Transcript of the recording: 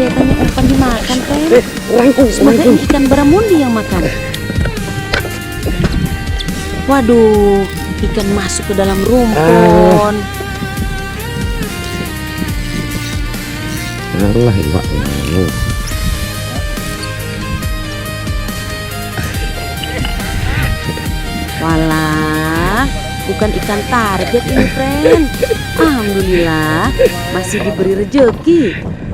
kelihatannya umpan dimakan, Ren. Semoga Orangku. ini ikan baramundi yang makan. Waduh, ikan masuk ke dalam rumpun. Allah ya Pak. Walah, bukan ikan target ini, friend. Alhamdulillah, masih diberi rejeki.